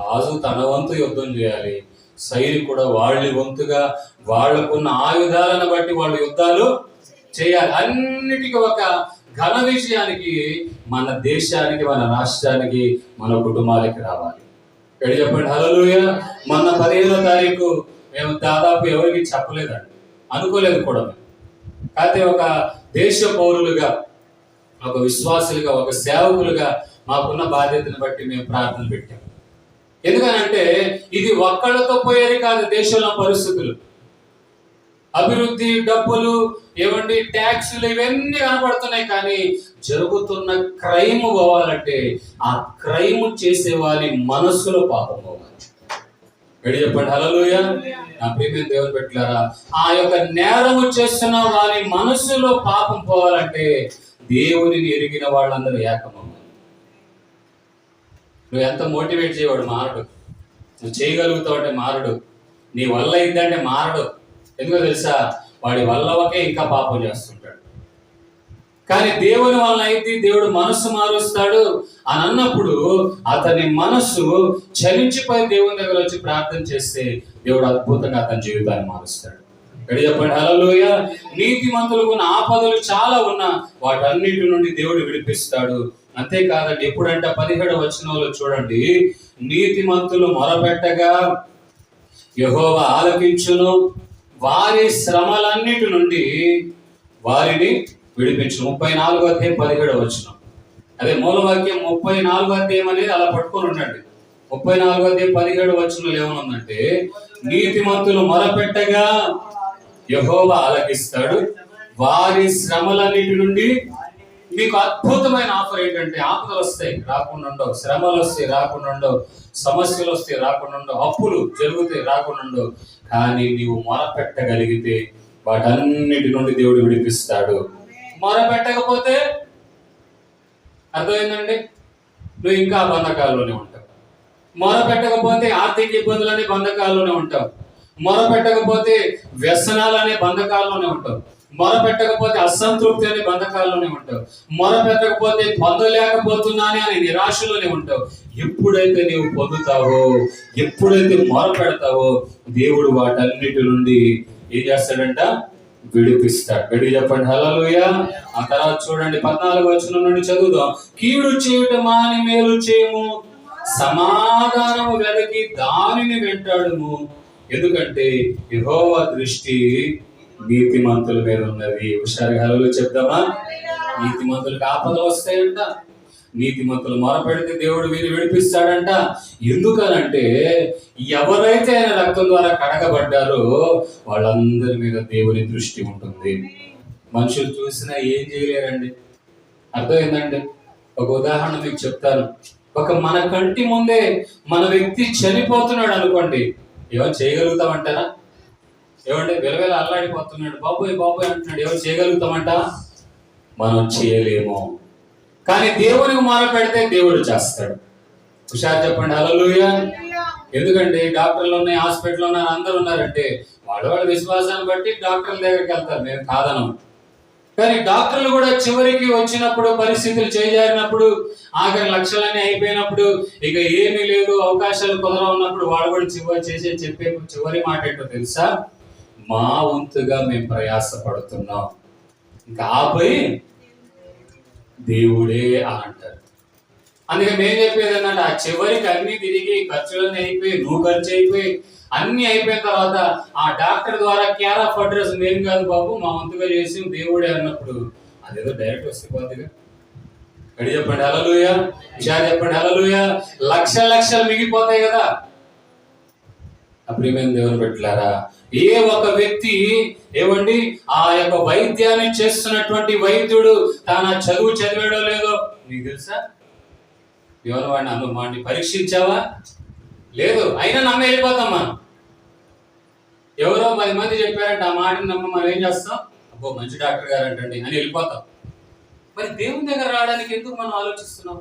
రాజు తన వంతు యుద్ధం చేయాలి, సైనికుడు కూడా వాళ్ళ వంతుగా వాళ్ళకున్న ఆయుధాలను బట్టి వాళ్ళు యుద్ధాలు చేయాలి. అన్నిటికీ ఒక ఘన విజయానికి మన దేశానికి, మన రాష్ట్రానికి, మన కుటుంబాలకి రావాలి. ఇక్కడ చెప్పండి హల్లెలూయా. మొన్న 15వ తారీఖు మేము దాదాపు ఎవరికి చెప్పలేదండి, అనుకోలేదు కూడా. కాకపోతే ఒక దేశ పౌరులుగా, ఒక విశ్వాసులుగా, ఒక సేవకులుగా మాకున్న బాధ్యతను బట్టి మేము ప్రార్థన పెట్టాం. ఎందుకనంటే ఇది ఒక్కళ్ళతో పోయేది కాదు. దేశంలో పరిస్థితులు, అభివృద్ధి, డబ్బులు, ఏమండి ట్యాక్సులు ఇవన్నీ కనపడుతున్నాయి, కానీ జరుగుతున్న క్రైమ్ పోవాలంటే ఆ క్రైమ్ చేసే వారి మనస్సులో పాపం పోవాలి. చెప్పండి హల్లెలూయా. నా ప్రియమైన దేవుని పెట్టారా, ఆ యొక్క నేరము చేస్తున్న వారి మనస్సులో పాపం పోవాలంటే దేవునిని ఎరిగిన వాళ్ళందరూ ఏకమవ్వాలి. నువ్వు ఎంత మోటివేట్ చేయవాడు మారడు, నువ్వు చేయగలుగుతావు అంటే మారడు, నీ వల్ల అయిందంటే మారడు. ఎందుకో తెలుసా, వాడి వల్లవకే ఇంకా పాపం చేస్తుంటాడు. కానీ దేవుని వలన అయితే దేవుడు మనస్సు మారుస్తాడు అని అన్నప్పుడు అతని మనస్సు చలించిపోయి దేవుని దగ్గర వచ్చి ప్రార్థన చేస్తే దేవుడు అద్భుతంగా అతని జీవితాన్ని మారుస్తాడు. చెప్పండి హల్లెలూయా. నీతిమంతులకు ఉన్న ఆపదలు చాలా ఉన్నా వాటన్నిటి నుండి దేవుడు విడిపిస్తాడు. అంతేకాదండి, ఎప్పుడంటే 17వ వచనంలో చూడండి, నీతిమంతులు మొరపెట్టగా యెహోవా ఆలకించును, వారి శ్రమలన్నిటి నుండి వారిని విడిపించు. 34వ అధ్యాయం 17వ వచనం. అదే మూలవాక్యం 34వ అధ్యాయం అనేది అలా పట్టుకొని ఉండండి. 34వ అధ్యాయం 17వ వచనంలో ఏమనుందంటే, నీతిమంతులు మొరపెట్టగా యెహోవా ఆలకిస్తాడు, వారి శ్రమలన్నిటి నుండి. మీకు అద్భుతమైన ఆఫర్ ఏంటంటే, ఆపదలు వస్తాయి రాకుండా ఉండవు, శ్రమలు వస్తాయి రాకుండా ఉండవు, సమస్యలు వస్తాయి రాకుండా ఉండవు, అప్పులు జరుగుతాయి రాకుండా ఉండవు. కానీ నీవు మొరపెట్టగలిగితే వాటన్నిటి నుండి దేవుడు విడిపిస్తాడు. మొరపెట్టకపోతే అర్థమైందండి, నువ్వు ఇంకా బంధకాల్లోనే ఉంటావు. మొరపెట్టకపోతే ఆర్థిక ఇబ్బందులనే బంధకాల్లోనే ఉంటావు. మొరపెట్టకపోతే వ్యసనాలు అనే బంధకాల్లోనే ఉంటావు. మొరపెట్టకపోతే అసంతృప్తి అనే బంధకాల్లోనే ఉంటావు. మొరపెట్టకపోతే పొందలేకపోతున్నానే అనే నిరాశలోనే ఉంటావు. ఎప్పుడైతే నీవు పొందుతావో, ఎప్పుడైతే మొరపెడతావో దేవుడు వాటన్నిటి నుండి ఏం చేస్తాడంట, విడిపిస్తాడు. చెప్పండి హల్లెలూయా. ఆ తర్వాత చూడండి 14వ వచనం నుండి చదువుదాం. కీడు చేయుట మాని మేలు చేయము, సమాధానము వెదకి దానిని వెంటాడుము, ఎందుకంటే యెహోవా దృష్టి నీతిమంతుల మీద ఉన్నది. హుషారుగా హల్లెలూయా చెప్దామా? నీతిమంతులకు ఆపదలు వస్తాయంట, నీతిమంతులు మొరపెడితే దేవుడు వీరిని విడిపిస్తాడంట. ఎందుకనంటే ఎవరైతే ఆయన రక్తం ద్వారా కడగబడ్డారో వాళ్ళందరి మీద దేవుని దృష్టి ఉంటుంది. మనుషులు చూసినా ఏం చేయలేరండి. అర్థమైందండి? ఒక ఉదాహరణ మీకు చెప్తాను. మన కంటి ముందే మన వ్యక్తి చనిపోతున్నాడు అనుకోండి, ఏమైనా చేయగలుగుతామంటారా? ఏమంటే విలవేళ అల్లాడిపోతున్నాడు, బాబోయ్ బాబోయ్ అంటున్నాడు, ఎవరు చేయగలుగుతామంట? మనం చేయలేము. కానీ దేవునికి మొర పెడితే దేవుడు చేస్తాడు. హుషారు చెప్పండి హల్లెలూయా. ఎందుకంటే డాక్టర్లు ఉన్నాయి, హాస్పిటల్ ఉన్నారు, అందరూ ఉన్నారంటే వాళ్ళ విశ్వాసాన్ని బట్టి డాక్టర్ల దగ్గరికి వెళ్తారు, మేము కాదనం. కానీ డాక్టర్లు కూడా చివరికి వచ్చినప్పుడు, పరిస్థితులు చేజారినప్పుడు, ఆఖరి లక్షలన్నీ అయిపోయినప్పుడు, ఇక ఏమీ లేదు, అవకాశాలు కుదర ఉన్నప్పుడు వాళ్ళు కూడా చెప్పే చివరి మాట ఏంటో తెలుసా? మా వంతుగా మేము ప్రయాసపడుతున్నాం, ఇంకా ఆపై దేవుడే అని అంటారు. అందుకే మేము చెప్పేది ఏంటంటే, ఆ చివరికి అన్ని తిరిగి ఖర్చులన్నీ అయిపోయి, నువ్వు ఖర్చు అయిపోయి అన్ని అయిపోయిన తర్వాత ఆ డాక్టర్ ద్వారా కేర్ ఆఫ్ అడ్రస్ మేము కాదు బాబు, మా వంతుగా చేసి దేవుడే అన్నప్పుడు అదేదో డైరెక్ట్ వస్తే కొద్దిగా చెప్పండి హల్లెలూయా. చెప్పండి హల్లెలూయా. లక్షలు మిగిలిపోతాయి కదా. ప్రియమైన దేవుని బిడ్డలారా, ఏ ఒక వ్యక్తి ఏమండి ఆ యొక్క వైద్యాన్ని చేస్తున్నటువంటి వైద్యుడు తాను చదువు చదివాడో లేదో నీకు తెలుసా? ఎవరు వాడిని పరీక్షించావా? లేదు. అయినా నమ్మి వెళ్ళిపోతాం మనం. ఎవరో 10 మంది చెప్పారంటే ఆ మాటని నమ్మ మనం ఏం చేస్తాం? అబ్బో మంచి డాక్టర్ గారు అంటండి అని వెళ్ళిపోతాం. మరి దేవుని దగ్గర రావడానికి ఎందుకు మనం ఆలోచిస్తున్నాం?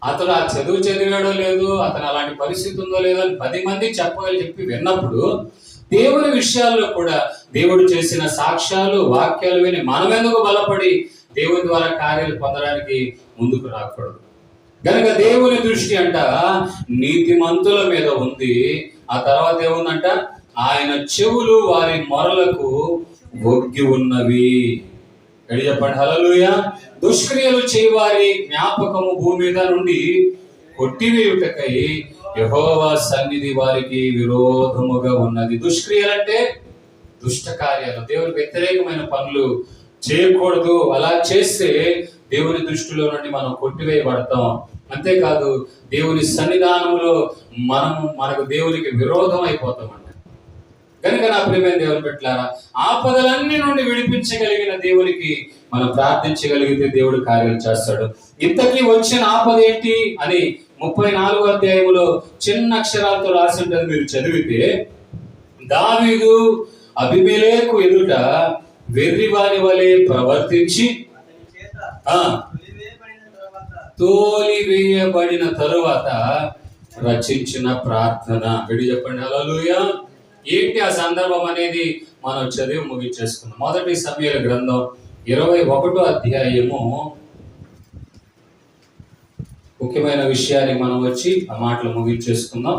అతను ఆ చదువు చదివాడో లేదో, అతను అలాంటి పరిస్థితి ఉందో లేదో అని 10 మంది చెప్పి విన్నప్పుడు దేవుని విషయాల్లో కూడా దేవుడు చేసిన సాక్ష్యాలు వాక్యాలు విని మనం ఎందుకు బలపడి దేవుని ద్వారా కార్యాలు పొందడానికి ముందుకు రాకూడదు? కనుక దేవుని దృష్టి అంట నీతిమంతుల మీద ఉంది. ఆ తర్వాత ఏముందంట? ఆయన చెవులు వారి మొరలకు ఒగ్గి ఉన్నవి. ఎడి చెప్పండి హల్లెలూయా. దుష్క్రియలు చేయవారి జ్ఞాపకము భూమి మీద నుండి కొట్టివేయుటకై యెహోవా సన్నిధి వారికి విరోధముగా ఉన్నది. దుష్క్రియలంటే దుష్ట కార్యాలు, దేవుని వ్యతిరేకమైన పనులు చేయకూడదు. అలా చేస్తే దేవుని దృష్టిలో నుండి మనం కొట్టివేయబడతాం. అంతేకాదు దేవుని సన్నిధానంలో మనకు దేవునికి విరోధం అయిపోతామంట. కనుక నా ప్రియమైన దేవుని బిడ్డలారా, ఆపదలన్నీ నుండి విడిపించగలిగిన దేవునికి మనం ప్రార్థించగలిగితే దేవుడు కార్యాలు చేస్తాడు. ఇంతకీ వచ్చిన ఆపద ఏంటి అని 34వ అధ్యాయంలో చిన్న అక్షరాలతో రాసి ఉంటుంది. మీరు చదివితే, దావీదు అబీమెలెకు ఎదుట వెర్రివాని వలె ప్రవర్తించి తోలివేయబడిన తరువాత రచించిన ప్రార్థన. విడి చెప్పండి హల్లెలూయా. ఏంటి ఆ సందర్భం అనేది మనం చదివి ముగించేసుకున్నాం. 1 సమూయేలు గ్రంథం 21వ అధ్యాయము ముఖ్యమైన విషయాన్ని మనం వచ్చి ఆ మాటలు ముగించేసుకుందాం.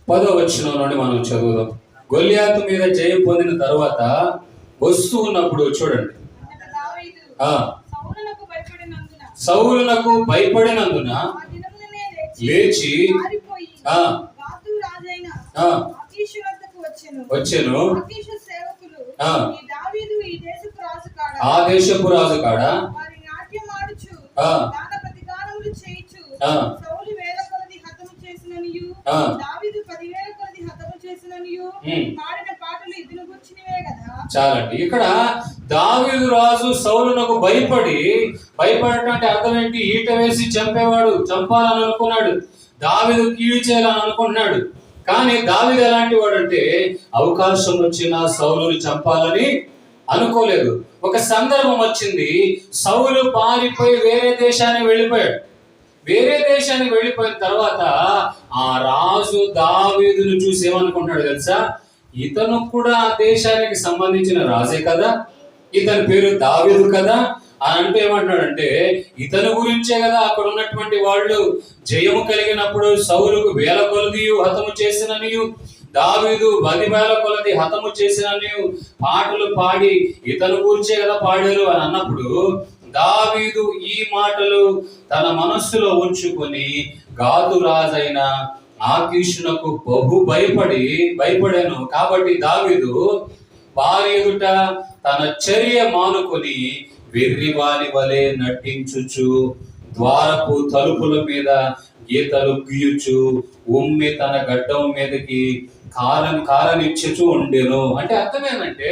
10వ వచనం నుండి మనం చదువుదాం. గొల్లియాతు మీద జయం పొందిన తర్వాత వస్తూ ఉన్నప్పుడు చూడండి, సౌలునకు భయపడినందున లేచి వచ్చెను. ఆ దేశపు రాజు కాడ చాలండి. ఇక్కడ దావీదు రాజు సౌలునకు భయపడటం అంటే అర్థం ఏంటి? ఈట వేసి చంపేవాడు, చంపాలని అనుకున్నాడు, దావీదు కీడు చేయాలని అనుకున్నాడు. కానీ దావీదు ఎలాంటి వాడు అంటే అవకాశం వచ్చినా సౌలుని చంపాలని అనుకోలేదు. ఒక సందర్భం వచ్చింది, సౌలు పారిపోయి వేరే దేశానికి వెళ్ళిపోయాడు. వేరే దేశానికి వెళ్ళిపోయిన తర్వాత ఆ రాజు దావీదును చూసి ఏమనుకుంటున్నాడు తెలుసా? ఇతను కూడా ఆ దేశానికి సంబంధించిన రాజే కదా, ఇతని పేరు దావీదు కదా అని అంటే ఏమంటున్నాడంటే, ఇతని గురించే కదా అక్కడ ఉన్నటువంటి వాళ్ళు జయము కలిగినప్పుడు సౌలుకు 1000 కొలది హతము చేసిననియు, దావీదు 10,000 కొలది హతము చేసిననియు పాటలు పాడి ఇతను గురించే కదా పాడారు అని అన్నప్పుడు, దావీదు ఈ మాటలు తన మనస్సులో ఉంచుకొని గాదు రాజైన ఆకీషునకు బహు భయపడాను. కాబట్టి దావీదు వారి ఎదుట తన చర్య మానుకొని వెర్రివాని వలె నటించుచు ద్వారపు తలుపుల మీద గీతలు గీయుచు ఉమ్మి తన గడ్డం మీదకి కారనిచ్చుచు ఉండెను. అంటే అర్థమేంటంటే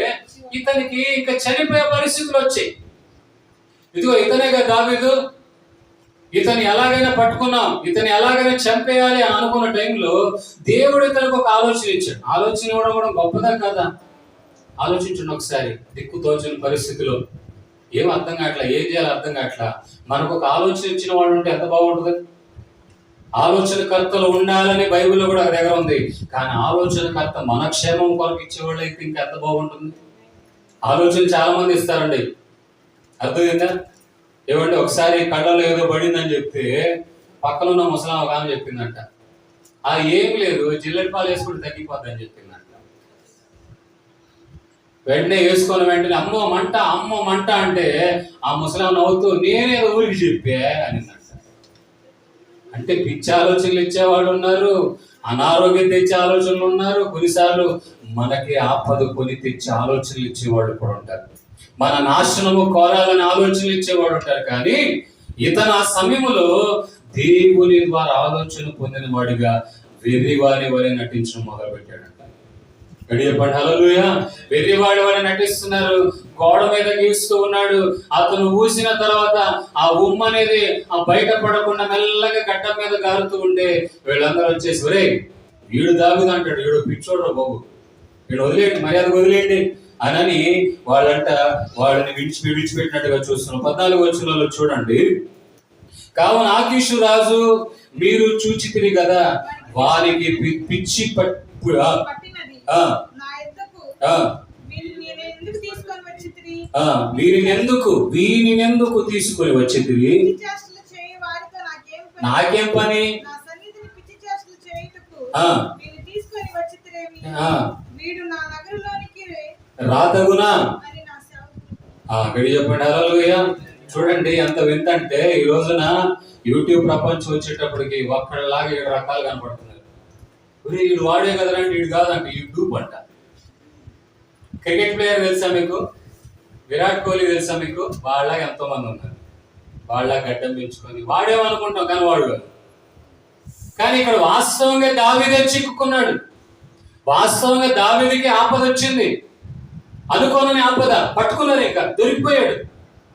ఇతనికి ఇంకా చనిపోయే పరిస్థితులు వచ్చాయి. ఇదిగో ఇతనే కదా దావీదు, ఇతని ఎలాగైనా పట్టుకున్నాం, ఇతని ఎలాగైనా చంపేయాలి అని అనుకున్న టైంలో దేవుడు ఇతనికి ఒక ఆలోచన ఇచ్చాడు. ఆలోచన ఇవ్వడం కూడా గొప్పదా కదా? ఆలోచించండి ఒకసారి. దిక్కు తోచని పరిస్థితిలో ఏం అర్థం కావట్లా, ఏం చేయాలి అర్థం కావట్లా, మనకు ఒక ఆలోచన ఇచ్చిన వాడు ఉంటే ఎంత బాగుంటుంది. ఆలోచనకర్తలు ఉండాలని బైబిల్లో కూడా దగ్గర ఉంది. కానీ ఆలోచనకర్త మన క్షేమం కొరకు ఇచ్చేవాళ్ళు అయితే ఇంకా ఎంత బాగుంటుంది. ఆలోచన చాలా మంది ఇస్తారండి, అర్థమైందా? ఏమంటే ఒకసారి కళ్ళలో ఏదో పడిందని చెప్తే పక్కన ఉన్న ముసలాం ఒక ఆమె చెప్పిందంట, ఏం లేదు జిల్లెట్ పాలు వేసుకుంటే తగ్గిపోద్ది అని చెప్పిందంట. వెంటనే వెంటనే అమ్మో మంట అంటే ఆ ముసలాం నవ్వుతూ నేనేదో ఊరికి చెప్పే అనిందంట. అంటే పిచ్చి ఆలోచనలు ఇచ్చేవాళ్ళు ఉన్నారు, అనారోగ్యం తెచ్చే ఆలోచనలు ఉన్నారు, కొన్నిసార్లు మనకి ఆపద కొని తెచ్చే ఆలోచనలు ఇచ్చేవాళ్ళు కూడా ఉంటారు, మన నాశనము కోరాలని ఆలోచనలు ఇచ్చేవాడు ఉంటారు. కానీ ఇతను ఆ సమయంలో దేవుని ద్వారా ఆలోచన పొందిన వాడిగా వెర్రివారి వలె నటించడం మొదలు పెట్టాడంట. గడియ హల్లెలూయా. వెర్రివాడి వలె నటిస్తున్నారు. గోడ మీద గీస్తూ ఉన్నాడు. అతను ఊసిన తర్వాత ఆ ఉమ్మ అనేది ఆ బయట పడకుండా మెల్లగా గడ్డ మీద గారుతూ ఉంటే వీళ్ళందరూ వచ్చేసి, ఒరే వీడు దాగుదు అంటాడు, వీడు పిచ్చోడు బాబు, వీడు వదిలేయండి, మర్యాద వదిలేయండి అని వాళ్ళని విడిచిపెట్టినట్టుగా చూస్తున్నాం. 14వ వచనంలో చూడండి, కావున ఆకీషు రాజు మీరు చూచితిరి కదా, వారికి పిచ్చి వీరినెందుకు తీసుకొని వచ్చితిరి? నాకేం పని? రాతగునా అక్కడి చెప్పండి. హల్లెలూయా. చూడండి ఎంత వింత అంటే, ఈ రోజున యూట్యూబ్ ప్రపంచం వచ్చేటప్పటికి ఒక్కడిలాగా 7 రకాలు కనపడుతున్నారు. వీడు వాడే కదరంటే వీడు కాదంటే యూట్యూబ్ అంట. క్రికెట్ ప్లేయర్ తెలుసా మీకు? విరాట్ కోహ్లీ తెలుసా మీకు? వాళ్ళగా ఎంతో మంది ఉన్నారు. వాళ్ళ గడ్డం పెంచుకొని వాడేమనుకుంటాం, కానీ వాడు కాదు. కానీ ఇక్కడ వాస్తవంగా దావీదే చిక్కుకున్నాడు. వాస్తవంగా దావీదుకి ఆపద వచ్చింది. అనుకోనని ఆపద పట్టుకున్నారు, ఇంకా దొరికిపోయాడు.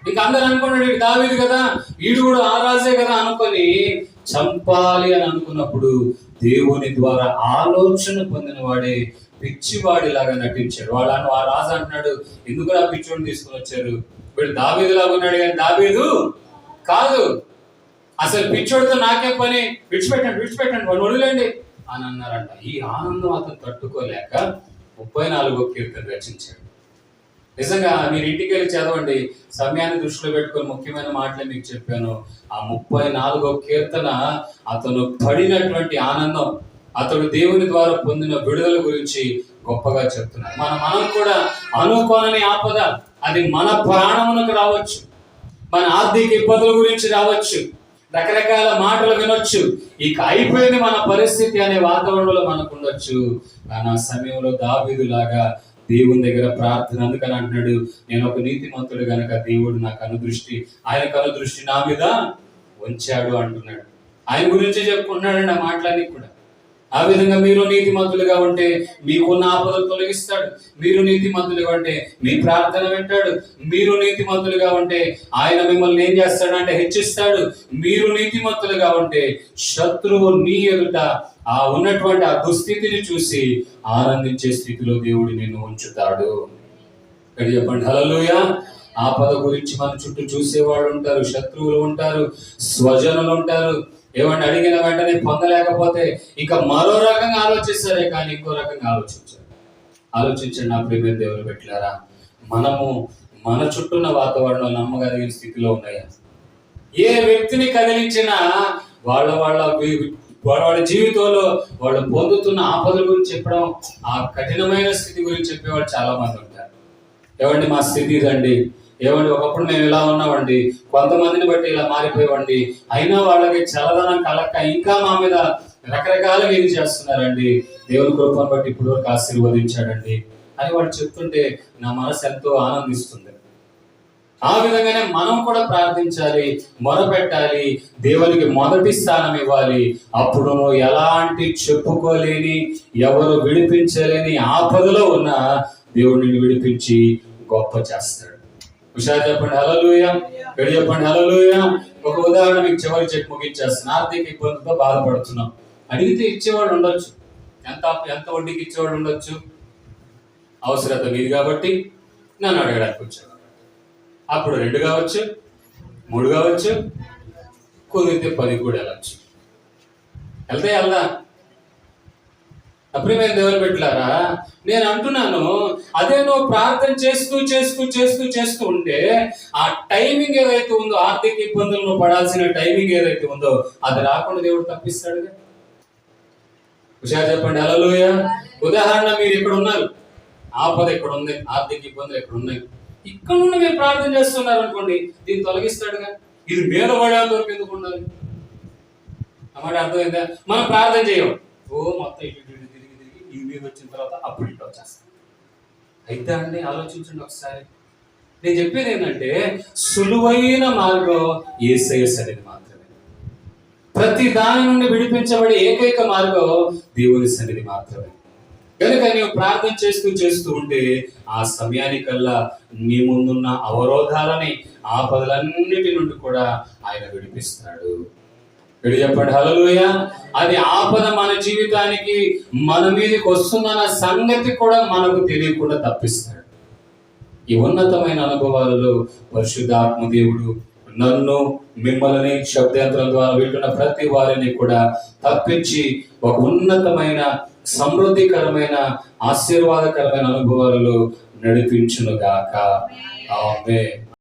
ఇంకా అందరు అనుకున్నాడు వీడు దావీదు కదా, వీడు కూడా ఆ రాజే కదా అనుకొని చంపాలి అని అనుకున్నప్పుడు దేవుని ద్వారా ఆలోచన పొందిన వాడే పిచ్చివాడిలాగా నటించాడు. ఆ రాజు అంటున్నాడు, ఎందుకు ఆ పిచ్చోడిని తీసుకుని వచ్చారు? వీడు దావీదులాగా ఉన్నాడు కానీ దావీదు కాదు, అసలు పిచ్చోడితో నాకే పని, విడిచిపెట్టండి వాడు వదిలేండి అని అన్నారంట. ఈ ఆనందం అతను తట్టుకోలేక 34వ కీర్తన రచించాడు. నిజంగా మీరు ఇంటికి వెళ్ళి చదవండి, సమయాన్ని దృష్టిలో పెట్టుకొని ముఖ్యమైన మాటలే మీకు చెప్పాను. ఆ 34వ కీర్తన అతను పడినటువంటి ఆనందం, అతడు దేవుని ద్వారా పొందిన విడుదల గురించి గొప్పగా చెప్తున్నాడు. మనం కూడా అనుకోనని ఆపద, అది మన ప్రాణమునకు రావచ్చు, మన ఆర్థిక ఇబ్బందుల గురించి రావచ్చు, రకరకాల మాటలు వినొచ్చు, ఇక అయిపోయింది మన పరిస్థితి అనే వాతావరణంలో మనకు ఉండొచ్చు. కానీ ఆ సమయంలో దావీదులాగా దేవుని దగ్గర ప్రార్థన, అందుకని అంటున్నాడు, నేను ఒక నీతిమంతుడు గనక దేవుడు నా కనుదృష్టి, ఆయన కనుదృష్టి నా మీద ఉంచాడు అంటున్నాడు. ఆయన గురించి చెప్పుకున్నాడండి ఆ మాటలన్నీ కూడా. ఆ విధంగా మీరు నీతిమంతులుగా ఉంటే మీకున్న ఆపదలు తొలగిస్తాడు. మీరు నీతిమంతులుగా ఉంటే మీ ప్రార్థన వింటాడు. మీరు నీతిమంతులుగా ఉంటే ఆయన మిమ్మల్ని ఏం చేస్తాడంటే హెచ్చిస్తాడు. మీరు నీతిమంతులుగా ఉంటే శత్రువు నీ ఎదుట ఆ ఉన్నటువంటి ఆ దుస్థితిని చూసి ఆనందించే స్థితిలో దేవుడు నిన్ను ఉంచుతాడు. ఇక్కడ చెప్పండి హల్లెలూయా. ఆపద గురించి మన చుట్టూ చూసేవాళ్ళు ఉంటారు, శత్రువులు ఉంటారు, స్వజనులు ఉంటారు. ఏమంటే అడిగిన వెంటనే పొందలేకపోతే ఇక మరో రకంగా ఆలోచిస్తారే కానీ ఇంకో రకంగా ఆలోచించండి నా ప్రియమైన దేవుని బిడ్డలారా. మనము మన చుట్టూన్న వాతావరణం నమ్మగలిగిన స్థితిలో ఉన్నాయా? ఏ వ్యక్తిని కదిలించినా వాళ్ళ జీవితంలో వాళ్ళు పొందుతున్న ఆపదల గురించి చెప్పడం, ఆ కఠినమైన స్థితి గురించి చెప్పేవాళ్ళు చాలా మంది ఉంటారు. ఏమండి మా స్థితి ఇదండి, ఏమండి ఒకప్పుడు మేము ఇలా ఉన్నామండి, కొంతమందిని బట్టి ఇలా మారిపోయామండి, అయినా వాళ్ళకి చల్లదనం కలక్క ఇంకా మా మీద రకరకాలుగా ఏం చేస్తున్నారండి, దేవుని కృపను బట్టి ఇప్పుడు వరకు ఆశీర్వదించాడండి అని వాళ్ళు చెప్తుంటే నా మనసు ఎంతో ఆనందిస్తుంది. ఆ విధంగానే మనం కూడా ప్రార్థించాలి, మొరపెట్టాలి, దేవునికి మొదటి స్థానం ఇవ్వాలి. అప్పుడు ఎలాంటి చెప్పుకోలేని, ఎవరు విడిపించలేని ఆపదలో ఉన్న దేవుడిని విడిపించి గొప్ప చేస్తాడు. హుషారు చెప్పండి హల్లెలూయా. చెప్పండి హల్లెలూయా. ఒక ఉదాహరణ మీకు చివరి చెప్పి ముగించేస్తాను. ఆర్థిక ఇబ్బందులతో బాధపడుతున్నాం, అడిగితే ఇచ్చేవాళ్ళు ఉండొచ్చు. ఎంత వడ్డీకి ఇచ్చేవాళ్ళు ఉండొచ్చు? అవసరత మీది కాబట్టి నన్ను అడగడానికి వచ్చాను. అప్పుడు 2 కావచ్చు, 3 కావచ్చు, కుదిరితే 10 కూడా వెళ్ళచ్చు. వెళ్దా? అప్పుడేమైనా దేవుని పెట్టారా? నేను అంటున్నాను, అదే నువ్వు ప్రార్థన చేస్తూ ఉంటే ఆ టైమింగ్ ఏదైతే ఉందో, ఆర్థిక ఇబ్బందులు నువ్వు పడాల్సిన టైమింగ్ ఏదైతే ఉందో అది రాకుండా దేవుడు తప్పిస్తాడుగా. హుషారు చెప్పండి హల్లెలూయా. ఉదాహరణ, మీరు ఇక్కడ ఉన్నారు, ఆపద ఇక్కడ ఉంది, ఆర్థిక ఇబ్బందులు ఇక్కడ ఉన్నాయి, ఇక్కడ నుండి మీరు ప్రార్థన చేస్తున్నారు అనుకోండి, దీన్ని తొలగిస్తాడుగా. ఇది మీద పడేంత వరకు ఎందుకు ఉండాలి? అన్నమాట అర్థమైందా? మనం ప్రార్థన చేయం, మొత్తం ఇటు తిరిగి ఇది మీద వచ్చిన తర్వాత అప్పుడు ఇటు వచ్చేస్తాం. అయితే అండి ఆలోచించండి ఒకసారి. నేను చెప్పేది ఏంటంటే, సులువైన మార్గం యేసయ్య సన్నిధి మాత్రమే. ప్రతి దాని నుండి విడిపించబడే ఏకైక మార్గం దేవుని సన్నిధి మాత్రమే. కనుక నీవు ప్రార్థన చేస్తూ ఉంటే ఆ సమయానికల్లా నీ ముందున్న అవరోధాలని ఆపదలన్నిటి నుండి కూడా ఆయన విడిపిస్తాడు. వీడు చెప్పండి హల్లెలూయా. అది ఆపద మన జీవితానికి మన మీదకి వస్తుందన్న సంగతి కూడా మనకు తెలియకుండా తప్పిస్తాడు. ఈ ఉన్నతమైన అనుభవాలలో పరిశుద్ధాత్మ దేవుడు నన్ను మిమ్మల్ని శబ్దయంత్రం ద్వారా వింటున్న ప్రతి వారిని కూడా తప్పించి ఒక ఉన్నతమైన సమృద్ధికరమైన ఆశీర్వాదకరమైన అనుభవాలలో నడిపించును గాక. ఆమేన్.